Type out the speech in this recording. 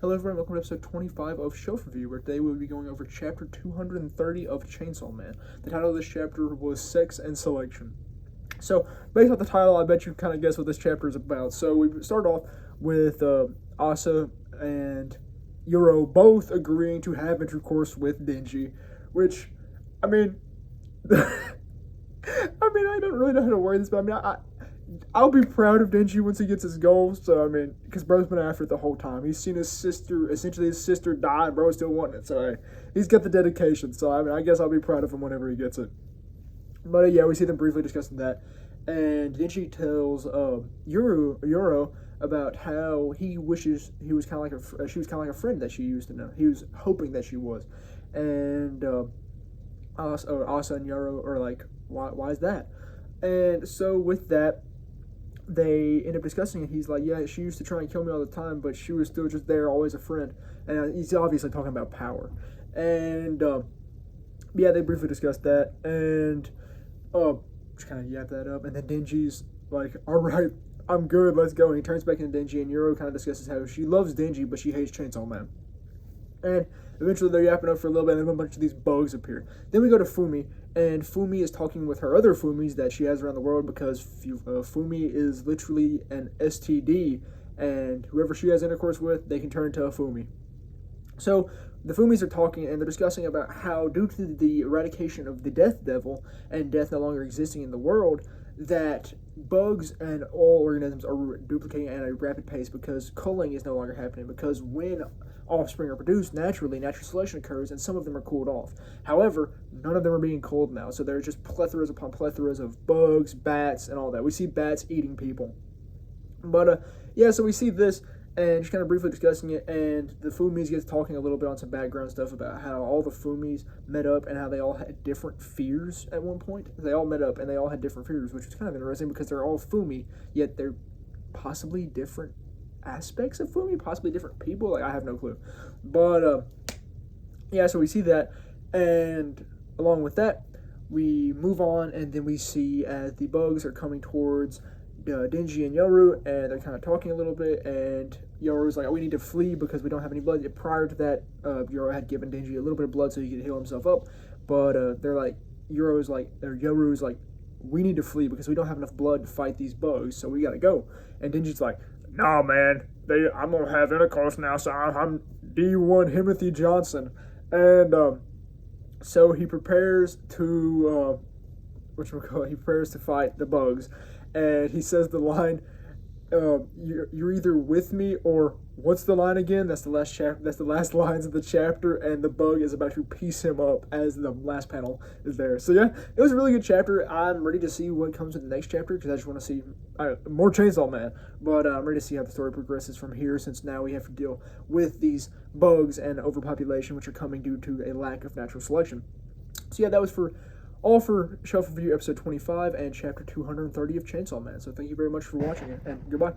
Hello everyone, welcome to episode 25 of Shelf Review, where today we'll be going over chapter 230 of Chainsaw Man. The title of this chapter was Sex and Selection. So, based on the title, I bet you kind of guess what this chapter is about. So, we start off with Asa and Yuro both agreeing to have intercourse with Denji, which, I mean, I don't really know how to word this, but I'll be proud of Denji once he gets his goals. So, because bro's been after it the whole time. He's seen his sister die, and bro's still wanting it. So, he's got the dedication. So, I guess I'll be proud of him whenever he gets it. But, yeah, we see them briefly discussing that. And Denji tells Yuro about how he wishes he was kind of like she was kind of like a friend that she used to know. He was hoping that she was. And Asa and Yuro are like, why is that? And so, with that, they end up discussing it. He's like, yeah, she used to try and kill me all the time, but she was still just there, always a friend. And he's obviously talking about power. And, yeah, they briefly discussed that. And, just kind of yap that up. And then Denji's like, all right, I'm good, let's go. And he turns back into Denji, and Yuro kind of discusses how she loves Denji, but she hates Chainsaw Man. And eventually they're yapping up for a little bit, and then a bunch of these bugs appear. Then we go to Fumi, and Fumi is talking with her other Fumis that she has around the world, because Fumi is literally an STD, and whoever she has intercourse with, they can turn into a Fumi. So the Fumis are talking, and they're discussing about how, due to the eradication of the Death Devil and death no longer existing in the world, that bugs and all organisms are duplicating at a rapid pace because culling is no longer happening, because when offspring are produced naturally, natural selection occurs, and some of them are cooled off. However, none of them are being culled now, so there's just plethoras upon plethoras of bugs, bats, and all that. We see bats eating people. But, yeah, so we see this, and just kind of briefly discussing it, and the Fumis gets talking a little bit on some background stuff about how all the Fumis met up and how they all had different fears at one point. They all met up and they all had different fears, which is kind of interesting because they're all Fumi, yet they're possibly different aspects of Fumi, possibly different people. Like, I have no clue. But, yeah, so we see that, and along with that, we move on, and then we see as the bugs are coming towards Denji and Yoru, and they're kind of talking a little bit, and Yoru's like, we need to flee because we don't have any blood. Prior to that, Yoru had given Denji a little bit of blood so he could heal himself up, but they're like, Yoru's like, we need to flee because we don't have enough blood to fight these bugs, so we gotta go. And Denji's like, nah, man, I'm gonna have intercourse now, so I'm D1 Timothy Johnson. And so he prepares to he prepares to fight the bugs, and he says the line, you're either with me or what's the line again? That's the last lines of the chapter, and the bug is about to piece him up as the last panel is there. So yeah, it was a really good chapter. I'm ready to see what comes in the next chapter because I just want to see more Chainsaw Man. But I'm ready to see how the story progresses from here, since now we have to deal with these bugs and overpopulation, which are coming due to a lack of natural selection. So yeah, that was all for Shelf Review episode 25 and chapter 230 of Chainsaw Man. So thank you very much for watching it, and goodbye.